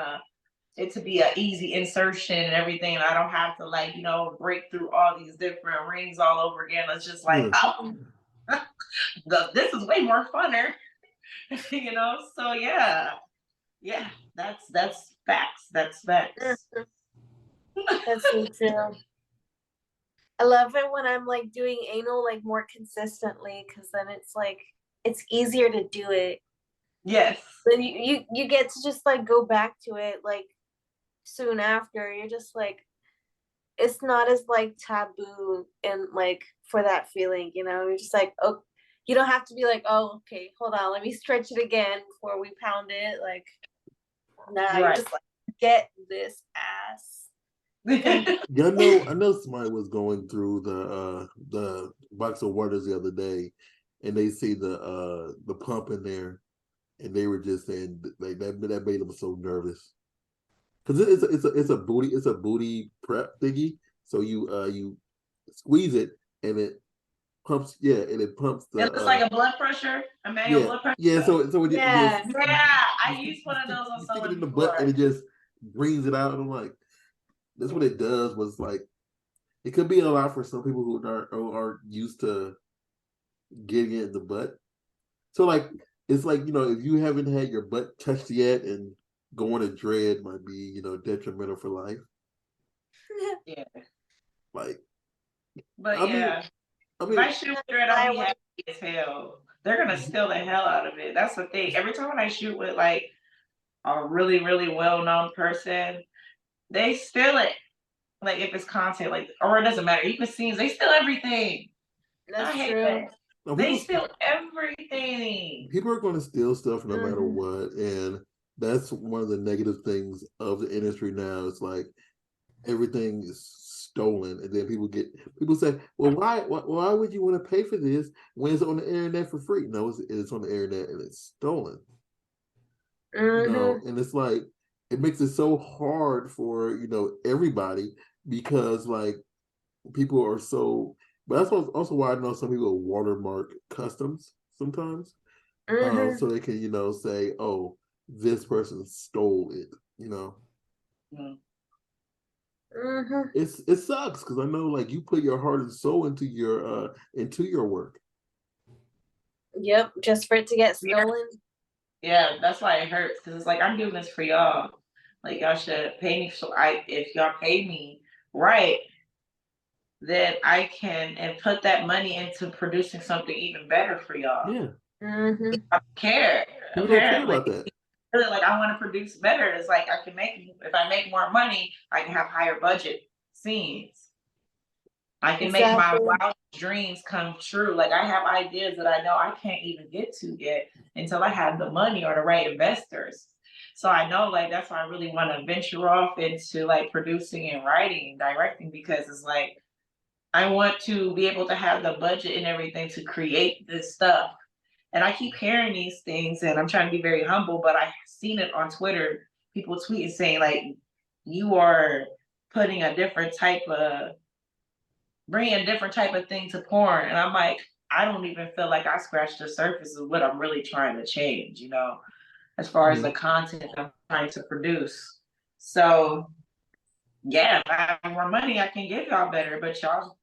S3: it to be an easy insertion and everything. And I don't have to break through all these different rings all over again. It's just like, oh, this is way more funner. So yeah, that's facts. That's facts.
S2: That's so true. I love it when I'm like doing anal like more consistently because then it's like it's easier to do it.
S3: Yes.
S2: Then you get to just like go back to it like soon after. You're just like it's not as like taboo and like for that feeling, You're just like, oh, you don't have to be like, oh, okay, hold on, let me stretch it again before we pound it. Like, nah, you just like get this ass.
S1: Yeah, I know somebody was going through the box of waters the other day, and they see the pump in there, and they were just saying like that made them so nervous because it's a booty prep thingy. So you squeeze it and it pumps, yeah, and it pumps
S3: It looks like a blood pressure, a manual blood pressure.
S1: Yeah. So it
S2: Yeah.
S1: just,
S3: I used one of those on
S1: you stick it
S3: someone
S1: in the butt
S3: before.
S1: and it just brings it out, and I'm like, that's what it does. Was like it could be a lot for some people who are used to getting it in the butt. So like it's like if you haven't had your butt touched yet, and going to dread might be detrimental for life.
S3: Yeah.
S1: Like,
S3: But
S1: I
S3: yeah,
S1: mean,
S3: if I shoot with dread, I'll be happy as hell. They're gonna steal the hell out of it. That's the thing. Every time when I shoot with like a really, really well-known person, they steal it. Like if it's content, like or it doesn't matter. Even scenes, they steal everything.
S2: That's
S3: I hate
S2: true.
S3: that. They steal everything.
S1: People are going to steal stuff no matter what, and that's one of the negative things of the industry now. It's like everything is stolen, and then people say, "Well, why would you want to pay for this when it's on the internet for free?" No, it's on the internet and it's stolen. And it's like it makes it so hard for everybody because like people are so. But that's also why I know some people watermark customs sometimes, so they can say, "Oh, this person stole it." It sucks because I know like you put your heart and soul into your work.
S3: Yep, just for it to get stolen. Yeah, that's why it hurts because it's like I'm doing this for y'all. Like y'all should pay me. So if y'all pay me right, then I can and put that money into producing something even better for y'all.
S1: Yeah.
S3: I care.
S1: People don't care about that.
S3: really like, I want to produce better. It's like I can make, if I make more money, I can have higher budget scenes. I can make my
S2: Exactly.
S3: wildest dreams come true. Like I have ideas that I know I can't even get to yet until I have the money or the right investors. So I know like that's why I really want to venture off into like producing and writing and directing, because it's like I want to be able to have the budget and everything to create this stuff. And I keep hearing these things and I'm trying to be very humble, but I've seen it on Twitter, people tweeting saying like you are putting a different type of, bringing a different type of thing to porn. And I'm like, I don't even feel like I scratched the surface of what I'm really trying to change, you know, as far as the content I'm trying to produce. So yeah, if I have more money, I can give y'all better, but y'all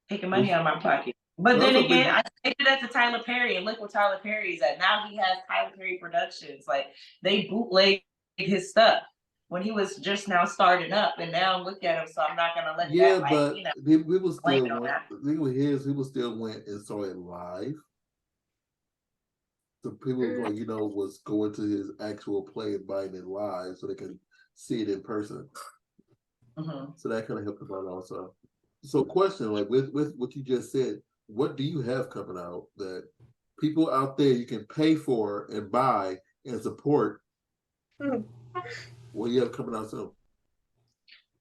S3: taking money out of my pocket. But then again, I did that to Tyler Perry, and look what Tyler Perry's at. Now he has Tyler Perry Productions. Like they bootleg his stuff when he was just now starting up, and now look at him. So I'm not gonna let that, like,
S1: but
S3: you know,
S1: we will
S3: blame
S1: still
S3: it on
S1: went.
S3: that.
S1: The thing with his, we will still went and saw it live. So people like was going to his actual play and buying it live so they can see it in person. So that kind of helped him out also. So question, like with what you just said, what do you have coming out that people out there you can pay for and buy and support? What do you have coming out soon?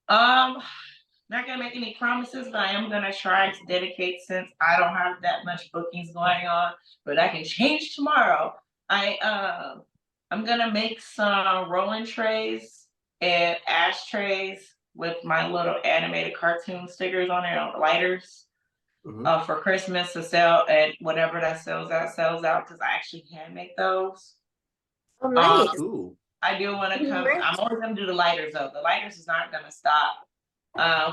S3: Not gonna make any promises, but I am gonna try to dedicate, since I don't have that much bookings going on, but that can change tomorrow. I'm gonna make some rolling trays and ashtrays with my little animated cartoon stickers on there, lighters, for Christmas to sell, and whatever that sells out, because I actually can make those.
S2: Oh, nice.
S1: Cool.
S3: I do want to come. I'm always gonna do the lighters though. The lighters is not gonna stop.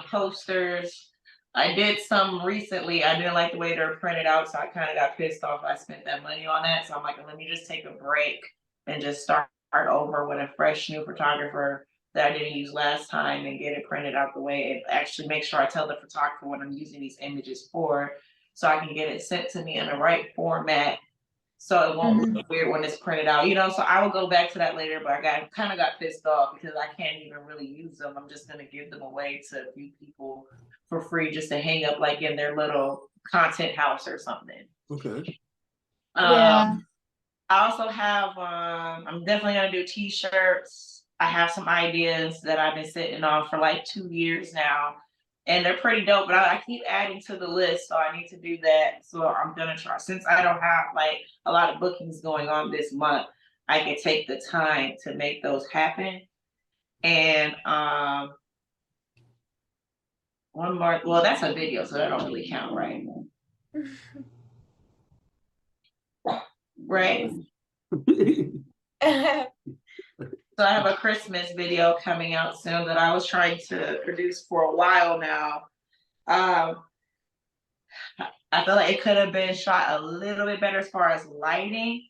S3: Posters. I did some recently. I didn't like the way they're printed out, so I kind of got pissed off. I spent that money on that, so I'm like, let me just take a break and just start over with a fresh new photographer that I didn't use last time and get it printed out the way, and actually make sure I tell the photographer what I'm using these images for, so I can get it sent to me in the right format, so it won't look weird when it's printed out, you know. So I will go back to that later, but I got pissed off because I can't even really use them. I'm just gonna give them away to a few people for free, just to hang up like in their little content house or something.
S1: Okay.
S2: Yeah.
S3: I also have I'm definitely gonna do t-shirts. I have some ideas that I've been sitting on for like 2 years now, and they're pretty dope, but I keep adding to the list, so I need to do that. So I'm gonna try, since I don't have like a lot of bookings going on this month, I can take the time to make those happen. And one more, well, that's a video, so that don't really count, right? Right. So I have a Christmas video coming out soon that I was trying to produce for a while now. I feel like it could have been shot a little bit better as far as lighting.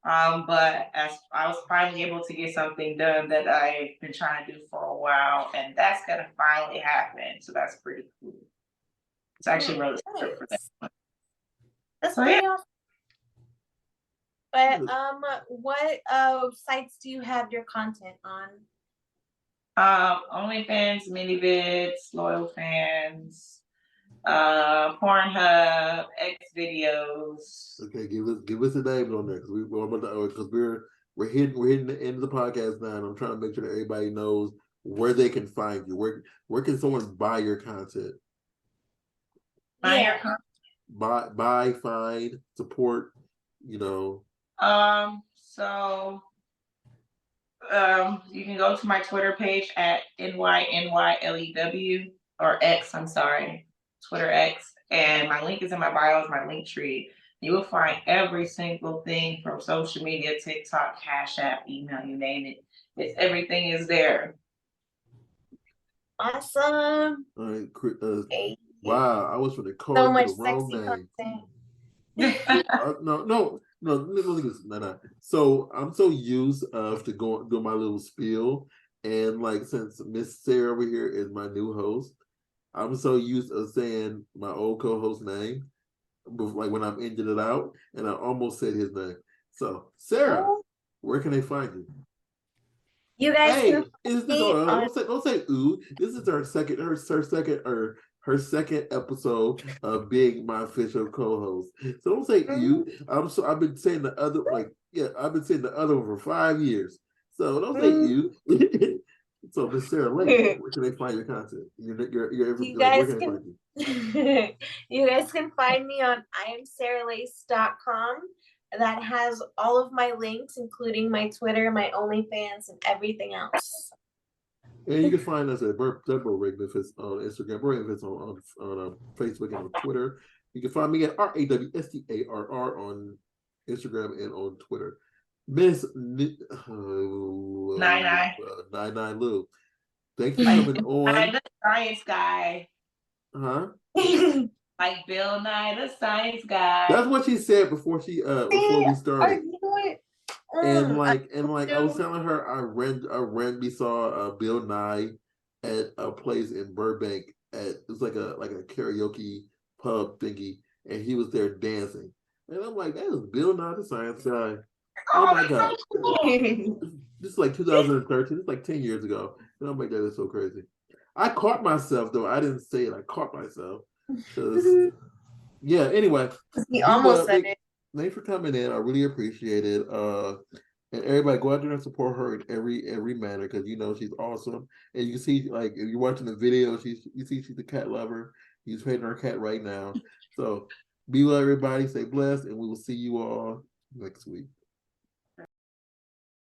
S3: But as I was finally able to get something done that I've been trying to do for a while, and that's gonna finally happen. So that's pretty cool. It's actually really script for that one.
S2: That's
S3: So,
S2: pretty
S3: yeah.
S2: awesome. But what sites do you have your content on?
S3: OnlyFans, mini vids, loyal fans, Pornhub, X videos.
S1: Okay, give us the names on there because we're hitting the end of the podcast now, and I'm trying to make sure that everybody knows where they can find you. Where can someone buy your content?
S3: Buy your content.
S1: Buy, find, support.
S3: So you can go to my Twitter page at NYNYLEW, or X, I'm sorry, Twitter X. And my link is in my bio, is my link tree. You will find every single thing from social media, TikTok, Cash App, email, you name it. Everything is there.
S2: Awesome.
S1: All right. Wow, I was for the call
S2: So
S1: you
S2: much
S1: the wrong
S2: sexy
S1: name.
S2: content.
S1: No. So I'm so used to do my little spiel, and like since Miss Sarah over here is my new host, I'm so used to saying my old co-host name, like when I'm ending it out, and I almost said his name. So, Sarah,
S2: Oh,
S1: where can they find you?
S2: you guys
S1: Hey,
S2: can
S1: is
S2: find
S1: this
S2: me on
S1: don't say ooh. This is her second episode of being my official co-host. So don't say you. I've been saying the other I've been saying the other one for 5 years. So don't say you. So Miss Sarah Lake, where can they find your content?
S2: you
S1: Like, where
S2: guys
S1: can they
S2: can
S1: find you?
S2: you guys can find me on iamsarahLace.com. That has all of my links, including my Twitter, my OnlyFans, and everything else.
S1: And you can find us at Deborah Rignificence on Instagram, Rignificence on Facebook and on Twitter. You can find me at RAWSTARR on Instagram and on Twitter. Miss
S3: Nine.
S1: Ny Lew, thanks for coming on.
S3: I'm the science guy.
S1: Huh?
S3: Like Bill Nye, the science guy.
S1: That's what she said before we started.
S2: You know what?
S1: And I was telling her I randomly saw Bill Nye at a place in Burbank it's like a karaoke pub thingy, and he was there dancing. And I'm like, that is Bill Nye the Science Guy. Oh my god. This is like 2013, it's like 10 years ago. And I'm like, that is so crazy. I caught myself though. I didn't say it, I caught myself. Yeah, anyway.
S2: He almost said it.
S1: Thanks for coming in. I really appreciate it. And everybody go out there and support her in every manner because she's awesome. And you can see like if you're watching the video, you see she's a cat lover. He's feeding her cat right now. So be well, everybody. Stay blessed, and we will see you all next week.